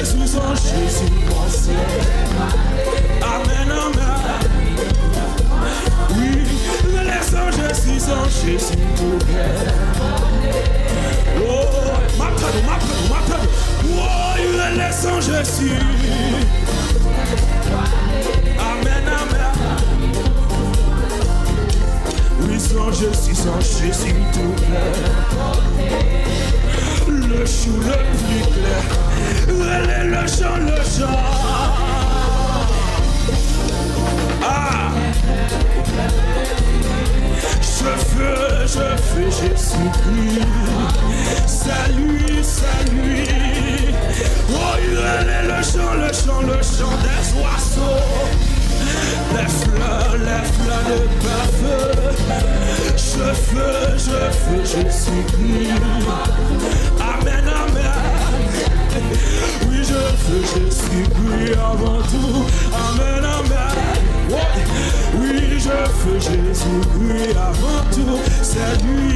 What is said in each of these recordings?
suis en Jésus pensé. Amen, amen. Oui, je laisse en Jésus en Jésus tout bien. Oh, m'attends. Oh, je laisse en Jésus. Amen, amen. Oui, sans Jésus tout clair. Le chou le plus clair. Le chant. Ah! Je fais Jésus-Christ. C'est lui. Oh, il est le chant des oiseaux. Les fleurs de parfum. Je fais Jésus-Christ. Amen, amen. Oui, je fais Jésus-Christ avant tout. Amen, amen. Oui, je fais Jésus-Christ avant tout. C'est lui.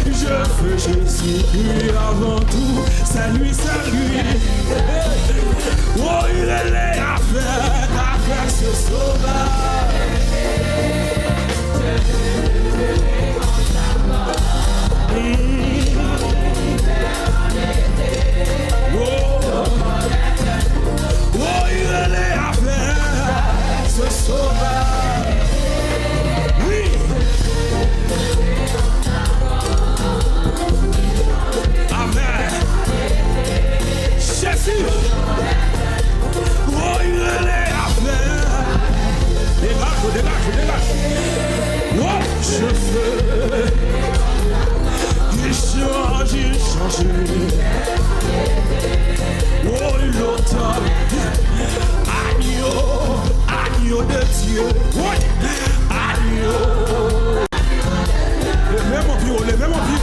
Je fais Jésus-Christ avant tout. C'est lui. Oh, il est là avec ce sauveur. Oh, il est là avec ce sauveur. Oui. Amen. Jésus. Oh, il est là avec. Dégage. Oh, je fais. Il change. Oh, il entend. Agneau de Dieu. Oui. Agneau. Levez mon pied.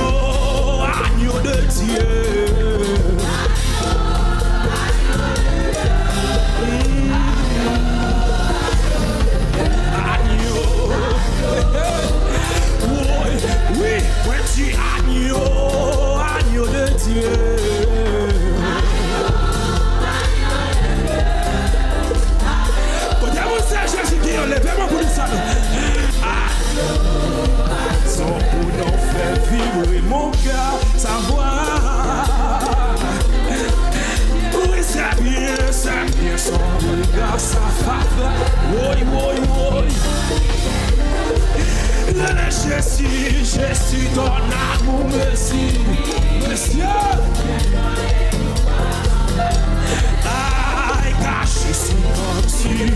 Oh, agneau de Dieu. Oui, petit agneau de Dieu. Jésus qui est levé, mon bout de ça. Son boudon fait vibrer mon cœur, savoir. Oui, c'est bien son regard, sa faveur. Oui. Jésus, ton amour, merci. Monsieur. Aïe, caché son Jésus.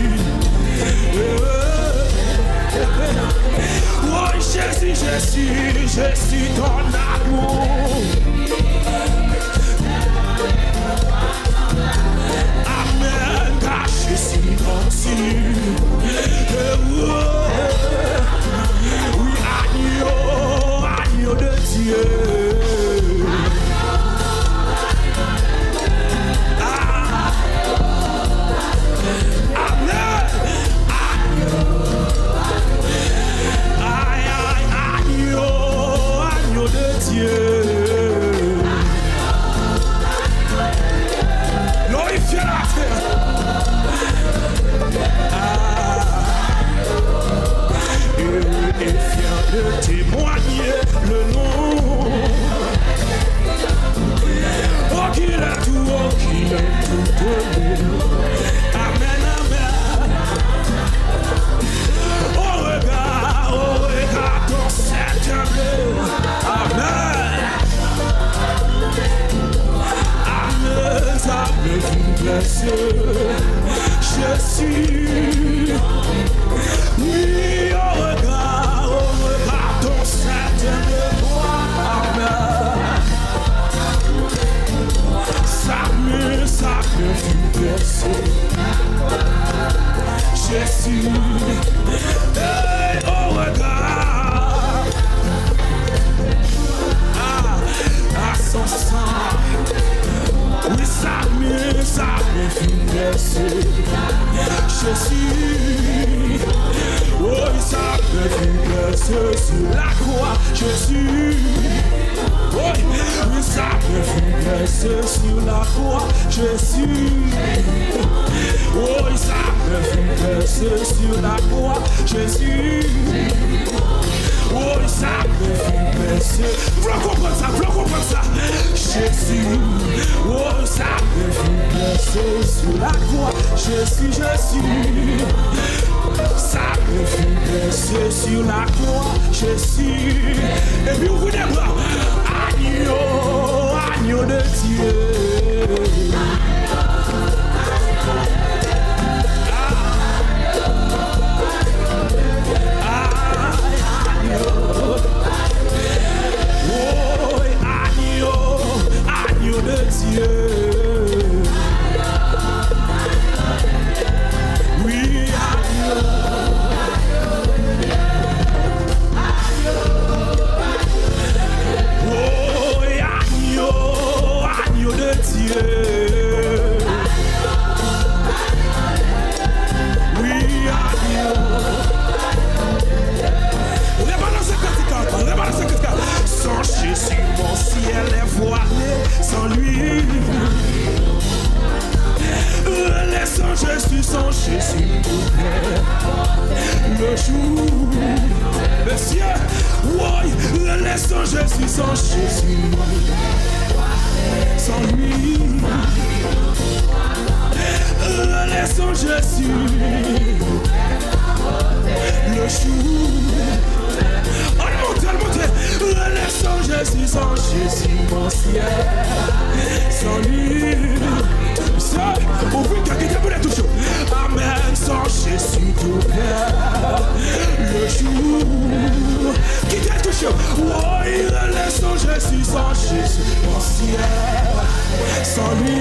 Oh, Jésus, ton amour. Amen, caché son Jésus. Oui, agneau de Dieu. Agneau de Dieu. Glorifiez la terre. Et fier de témoigner le nom. Oh, qu'il a tout donné. Amen, amen. Au regard ton Seigneur. Amen. Amen, ça me blesse. Jésus. Oui, au regard ton Seigneur. Amen. Ça me blesse. Jésus. Hey, au regard. À son sang. Oui, ça me blesse. Jésus. Oh, ça me fait blesser sur la croix, Jésus. Oh, ça me fait blesser sur la croix, Jésus. Oh, ça me fait blesser sur la croix, Jésus. Oh, ça me fait blesser. Vous comprenez ça, Jésus. Oh, ça me fait blesser sur la croix, Jésus. Ça me fait blesser sur la croix, Jésus. Et puis ouvrez les bras. Agneau de Dieu. Agneau de Dieu. Oui, agneau. Oh, agneau de Dieu. Oui, agneau. Sans Jésus, mon ciel est voilé. Sans lui, laissons Jésus, sans Jésus, le jour, le ciel, oui, laissons Jésus, sans Jésus, sans lui, laissons Jésus, le jour. Laissons Jésus, sans Jésus, mon ciel, sans lui. Ouvre quelqu'un qui peut les toucher. Amen, sans Jésus, tout perd le jour. Qui t'a touché? Oh, laissons Jésus, sans Jésus, mon ciel, sans lui.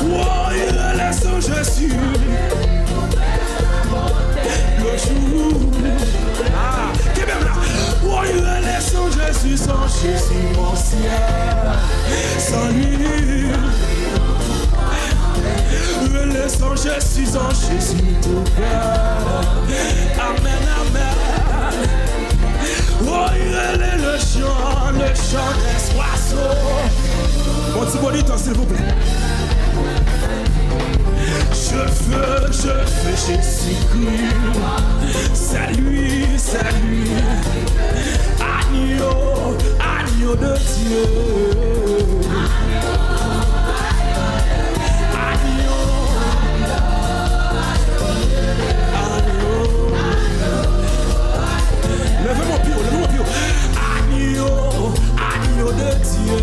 Oh, laissons Jésus, le jour. Ah, qui est même là? Oh, laissons Jésus, sans Jésus, mon ciel, sans lui. Laissons Jésus, sans Jésus, tout perd. Amen, amen. Oh, il est le chant des oiseaux. Mon petit bonito, s'il vous plaît. Je veux Jésus-Christ. C'est lui. Agneau de Dieu. Agneau. Levez mon pied. Agneau de Dieu.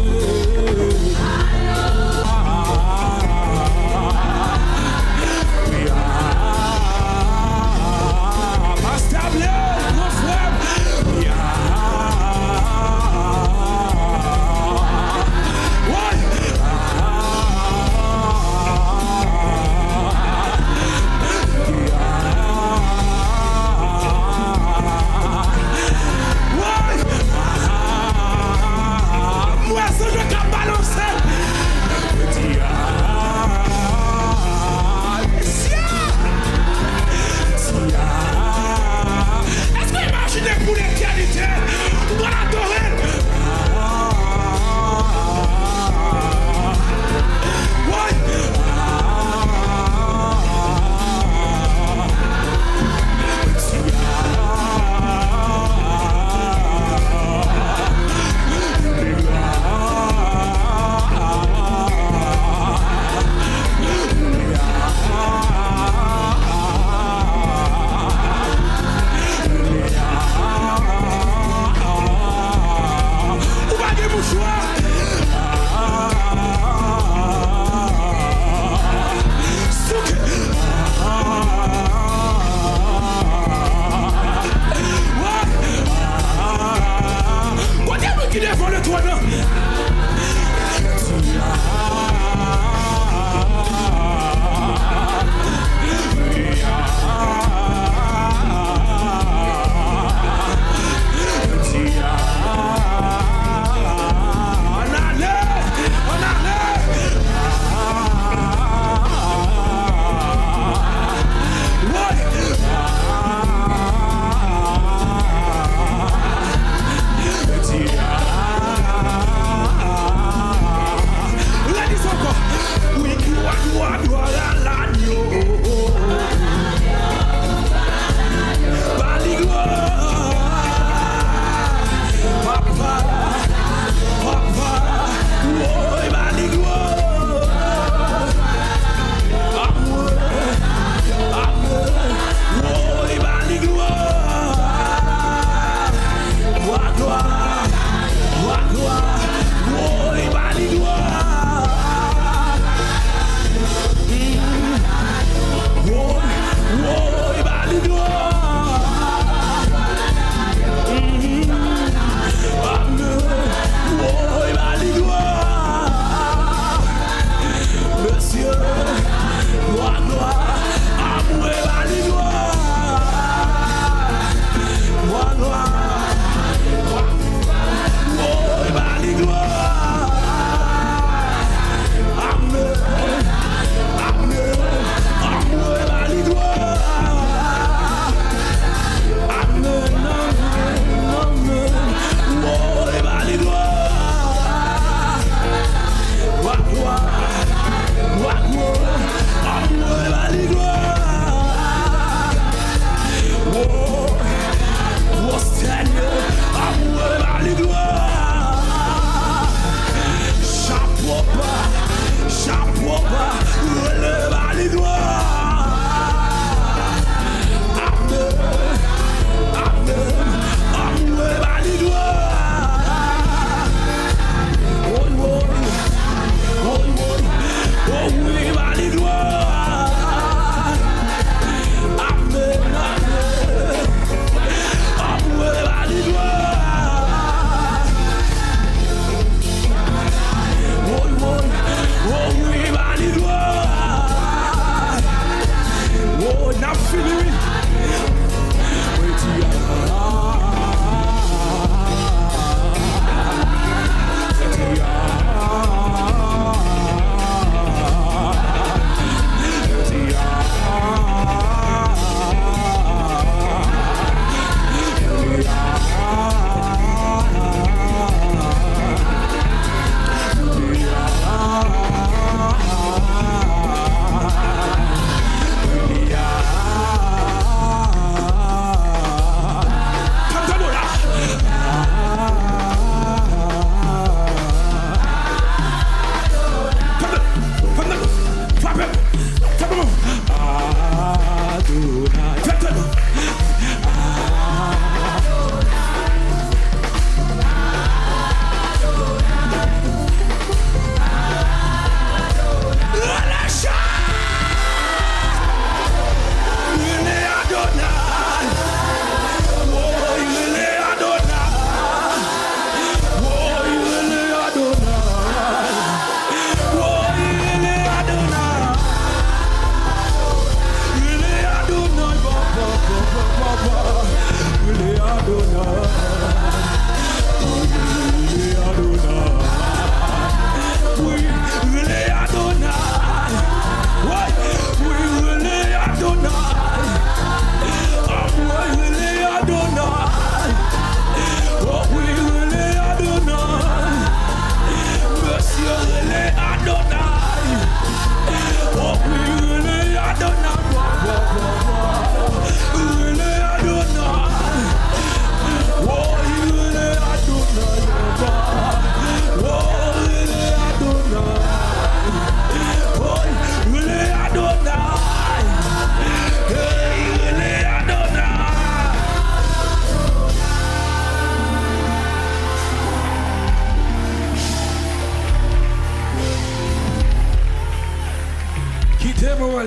levez-moi.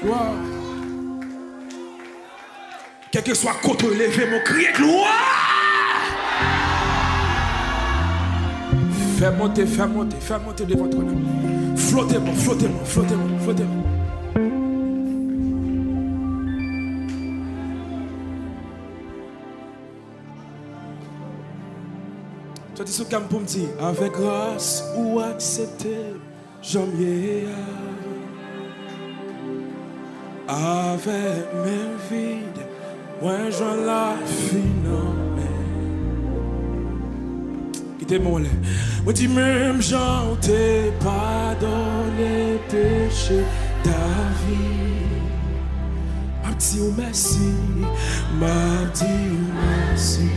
Wow. Quel que soit côté, levez-moi, criez gloire. Fais monter de votre nom. Flottez-moi. Tu dis ce qu'on peut me dire, avec grâce ou accepter, j'en viens. Avec mes vides, moi j'en la phénomène. Quittez-moi là. Moi dis même j'en t'ai pardonné péché ta vie. M'a dit merci,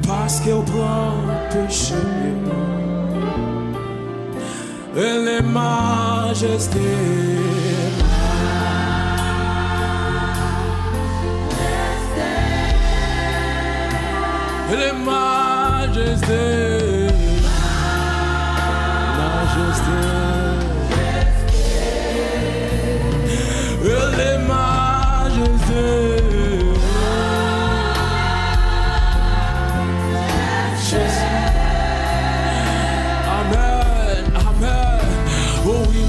parce qu'elle prend péché. Elle est majesté. Elle est majesté. Elle est majesté. Amen. Oh oui,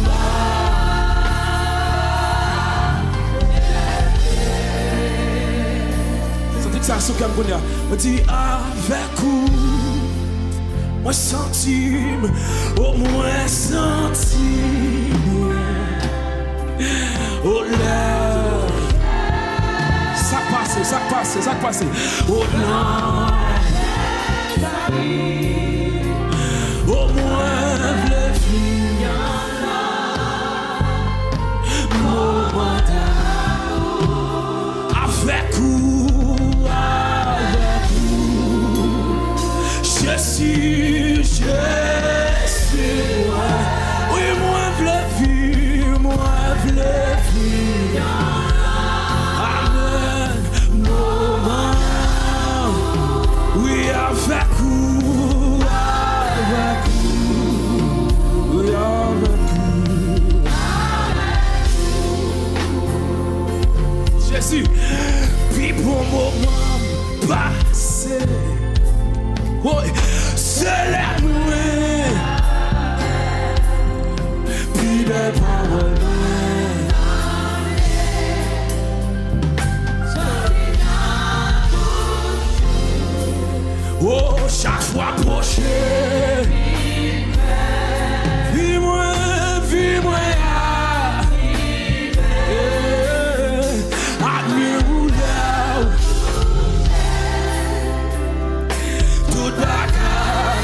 sentez que ça se calme. On dit avec vous. Moi senti, au moins senti. Oh là, ça passe. Oh non, au moins le vivant avec vous, je suis. Oui, moi v'le vivre. Amen. Moment. Oui, avec vous. Oui, avec vous. Jésus, puis pour moment passé. Oui, c'est la nuit. Puis des paroles. Oh, chaque fois approché. Vis-moi. Admire-vous là. Tout bagarre.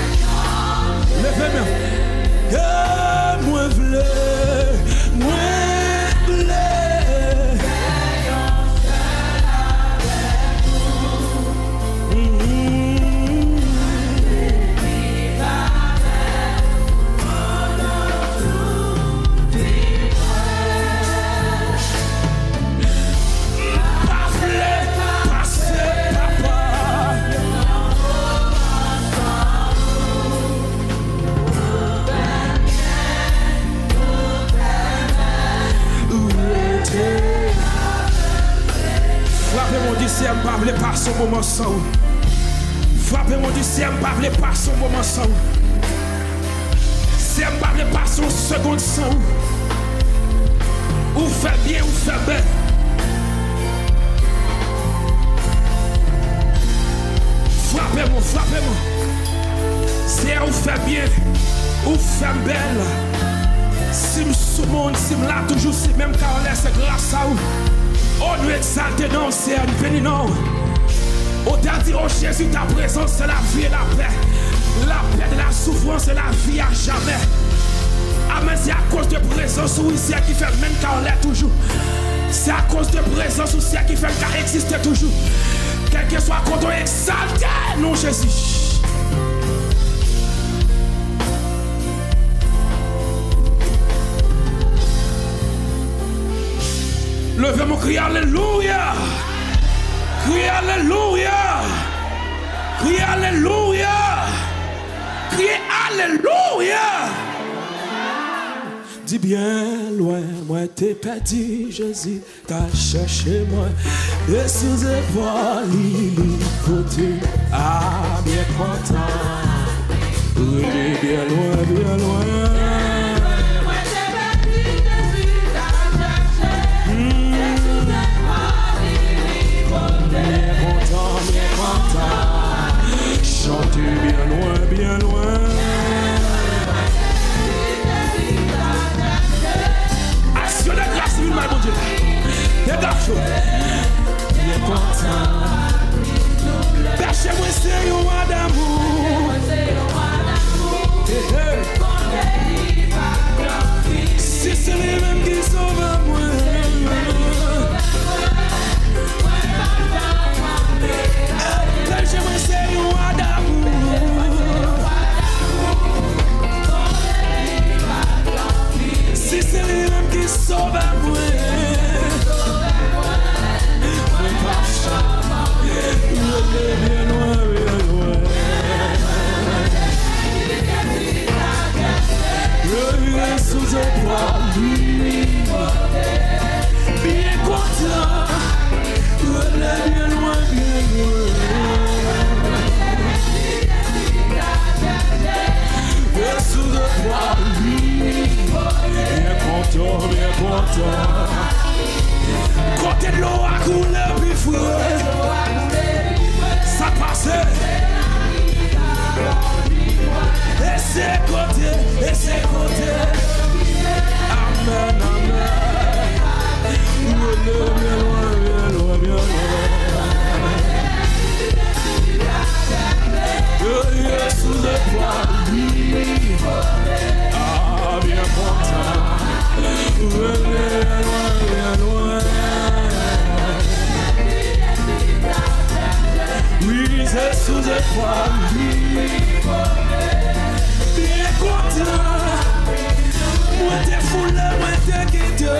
Levez-moi. Moi v'le. Si elle ne parle pas son moment sans. Frappez-moi du si elle ne parle pas son moment sans. Si elle ne parle pas son seconde sans. Ou fait bien ou fait bien. Frappez-moi. Si elle fait bien ou fait belle. Si je suis monde, si je là toujours, si même quand on laisse grâce à vous. Oh, nous exalter, non, c'est un béni, non. On t'a dit, oh Jésus, ta présence, c'est la vie et la paix. La paix de la souffrance et la vie à jamais. Amen, c'est à cause de présence ou ici qui fait même quand on l'est toujours. C'est à cause de présence ou ici qui fait qu'elle existe toujours. Quel que soit quand on exalte, non, Jésus. Levez-moi, criez Alléluia. Criez Alléluia. Criez Alléluia. Criez Alléluia. Dis bien loin, moi t'es perdu, Jésus, t'as cherché moi. Et sous épaules, il côté, ah, bien content. Oui, bien loin, bien loin. Moi t'es perdu, Jésus, t'as cherché. Et sous épaules, il côté. Bien content. Chantez bien loin, bien loin. Action de grâce, mon Dieu. Bien content. Perchez-moi, c'est un roi d'amour. Si c'est les mêmes qui sauvent moi. Perchez-moi, c'est un roi d'amour. Si c'est les mêmes qui sauvent moi. Bien loin, bien loin. Sous un poids bien content, bien loin, bien loin. Sous un poids bien content, bien content. Côté de l'eau à couler, puis fouet, ça passait. Et c'est côté, et c'est côté. Amen, amen. Bien loin, bien loin, bien loin. Sous le poids, ah, bien content. Bien loin, bien loin. Oui, c'est sous le poids, bien content. Moi t'es fou là, moi t'es quitté.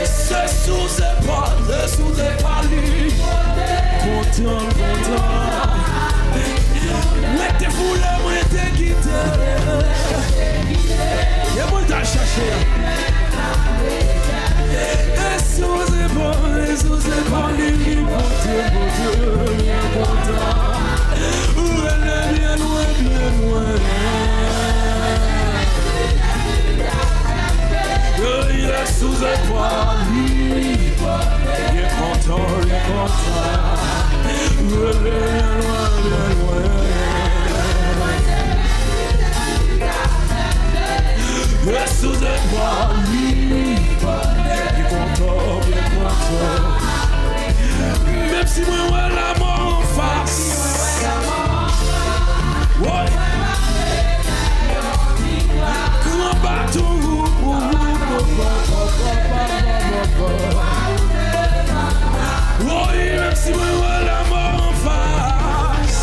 C'est sous ses pas, c'est sous ses pas lui. Content, content. Moi t'es fou là, moi t'es quitté. Et moi t'as cherché. Et sous ses pas lui. Content, bien content. Bien loin, bien loin. Il est sous un poids, il est content, il est content. Bien loin, bien loin. Il est sous un poids, il est content, il est content. Même si moi, ouais, la mort en face. Ouais. Grand bateau. Oui, même si moi, ouais, la mort en face.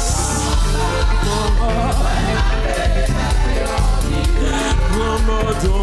Grand bateau.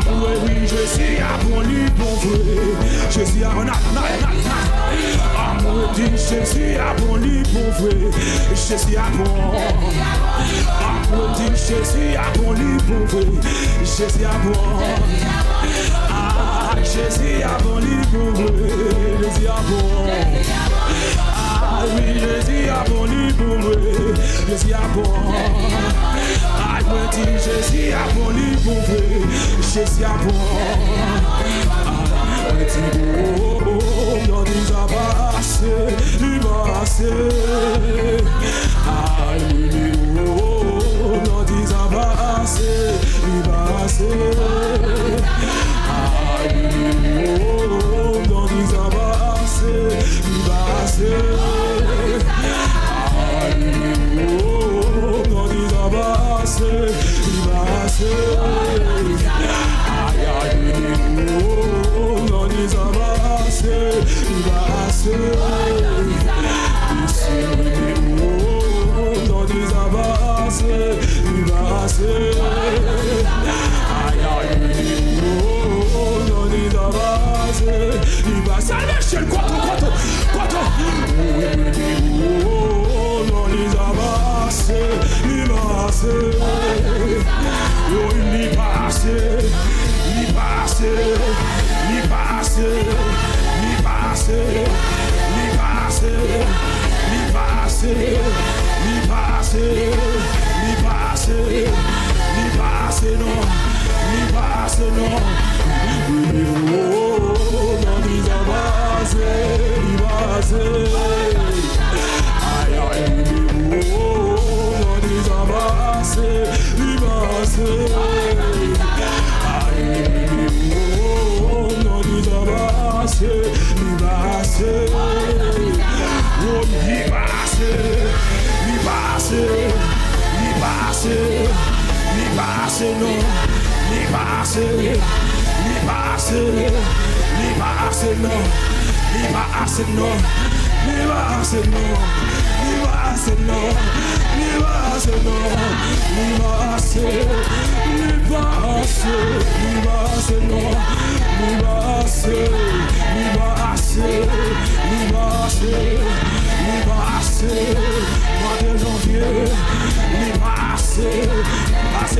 oui, je suis à bon lit pour vrai. Je suis à bon dit, je suis à bon lit pour vrai. Je suis à bon. Dit, je suis à bon lit pour vrai. Je suis à bon. Ah, je suis à bon lit pour vrai. Je suis à bon. Ah oui, je suis à bon lit pour vrai. Je suis à bon. Ah, je dis, je suis à bon lit pour vrai. Je suis à bon. Ah, je dis, oh, non, dis à passer, il va passer. Ah, je dis, oh, non, dis à passer, il va passer. Ah, je dis, oh, non, dis à passer, il va passer. Ah, je dis, oh, non, dis à passer, il va passer. Aïe, aïe, oh, non, dis à passer, il va passer. Ici, oh, non, dis à passer, il va passer. Aïe, aïe, oh, non, dis à passer, il va passer. Chez le quato. Oh, non, dis à passer, il va passer. Oh, il y passe, il passe, il passe, il passe, il passe, il passe, il passe, il passe, il passe, non, il passe, non. Oh, non, il passe, il passe. Aïe, aïe, oh, non, il passe, il passe.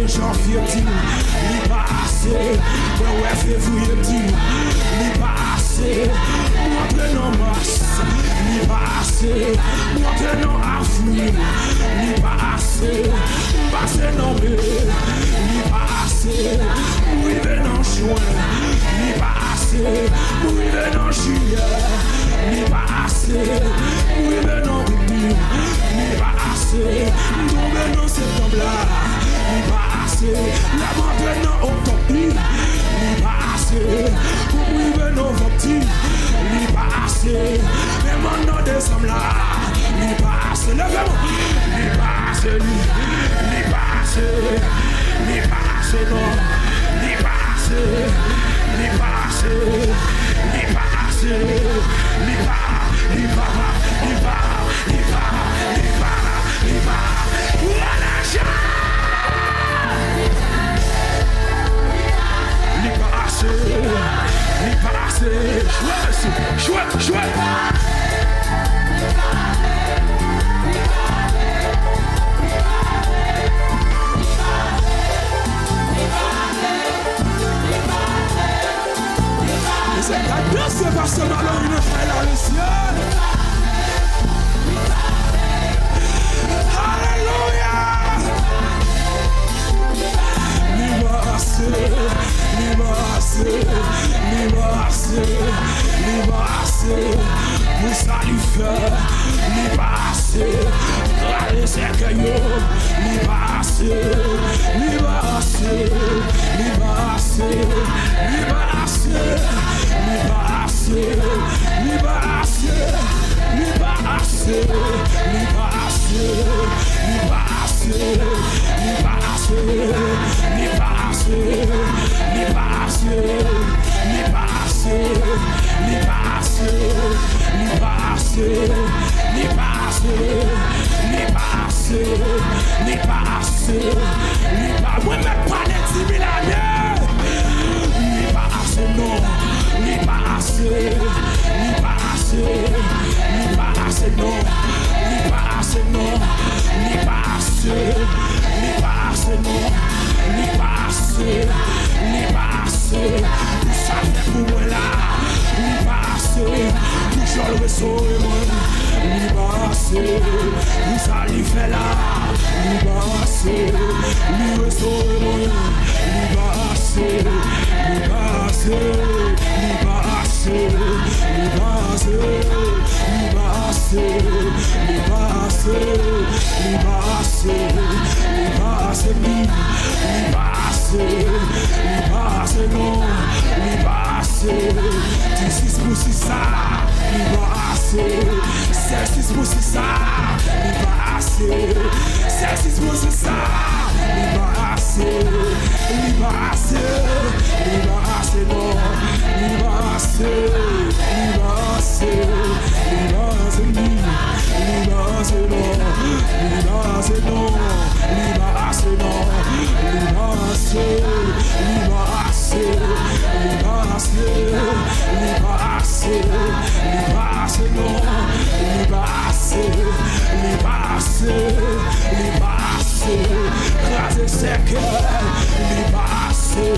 Janvier, il passe, ouais, février, il passe, moi prenons mars, il passe, moi prenons avril, il passe, non, il passe, oui, venons juin, il passe, oui, venons juillet, il passe, oui, venons août, il passe, nous venons septembre là. Il passe, la montagne dans octobre, il passe, oui, venons venti, il passe, mais maintenant décembre là, il passe, levez-moi, il passe, il passe, il passe, non, il passe, il passe, il passe, il va, voilà, il passe, chouette. C'est la danse de Pasteur Malon, une frère dans le ciel. Alléluia. Vous salut faire, li passe, allez c'est que yo, li passe, Moi, même pas des 10 000 années. assez, nous ça lui fait là, lui pas assez, lui restaurer, lui pas assez, lui pas assez, lui pas assez, lui pas assez, lui pas assez, lui pas assez, lui pas assez, lui pas assez, lui pas assez, lui pas assez, non, lui pas assez, 16 pour 6 ça, lui pas assez, 16 pour 6 ça, lui pas assez, 16 pour 6 ça, lui pas assez, lui pas assez, lui pas assez, non, lui pas assez, lui pas assez, lui pas assez, lui pas assez, non, lui pas assez, non, lui pas assez, non, lui pas assez, lui pas assez, lui pas assez, lui pas assez, lui pas assez, non, lui pas assez, lui pas assez, lui pas assez, grâce à ses cœurs, lui pas assez,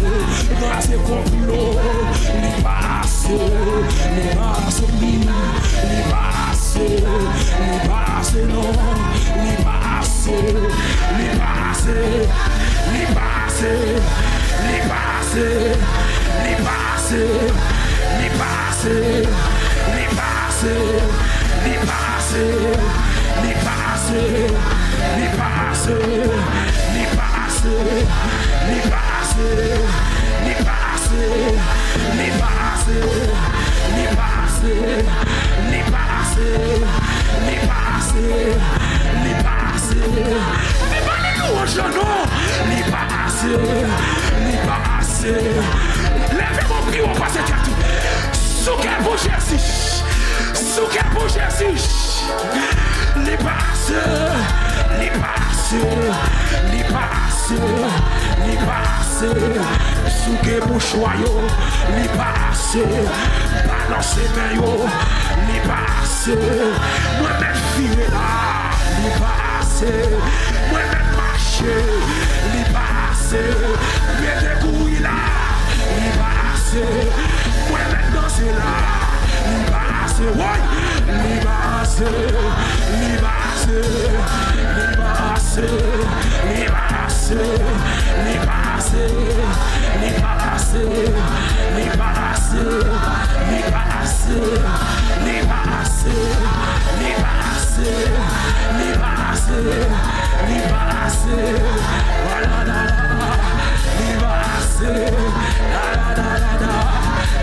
grâce à complot, lui pas assez, lui pas assez, lui pas assez, lui pas assez, non, lui pas assez, lui pas assez, lui pas assez, lui pas assez, lui pas assez, lui pas assez, lui pas assez, lui pas assez, lui pas assez, lui pas assez, lui pas assez, lui pas assez, lui pas assez, lui pas assez, lui pas assez, lui pas assez, lui pas assez, lui pas assez, lui pas les louanges non, lui pas assez, lui pas assez. Levez mon prix, on passe à tout. Sous quel beau Jésus, sous quel beau Jésus, les passeurs, les passeurs, les passeurs, les passeurs, sous quel beau choyau, les passeurs, balancez maillot, les passeurs, moi-même filé là, les passeurs, moi-même marché, les passeurs, mettez couilles là, les passeurs, moi-même danser là. Libase, ouais, libase, libase, libase, libase, libase, libase, libase, libase, libase, libase, libase, libase, voilà, libase, la la la la,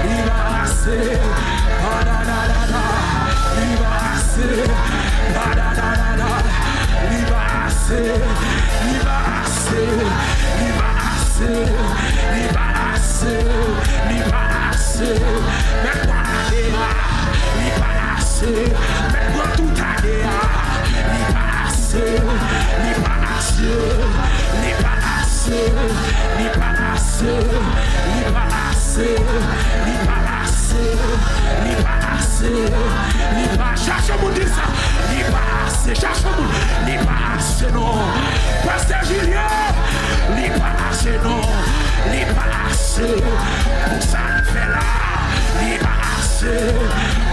libase. Cherche mon dire ça, il passe, cherche mon, il passe non, Pasteur Julien, il passe non, il passe, pour ça il fait là, il passe,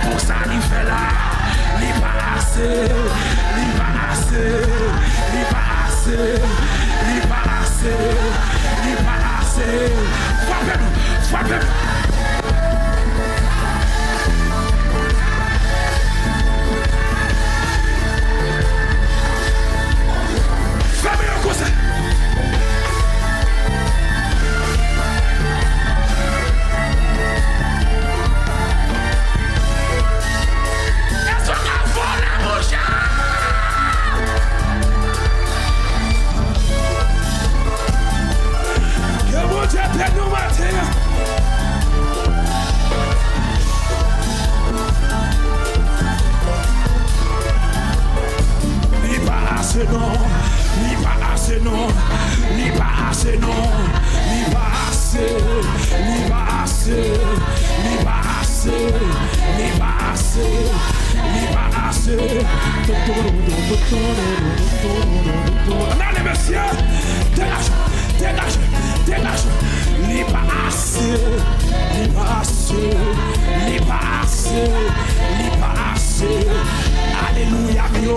pour ça il fait là, il passe, il passe, il passe, il passe, il passe, frappez-nous. Allez, messieurs, dégage, les passés, alléluia, mio.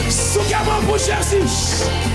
Soukaman pour Jésus.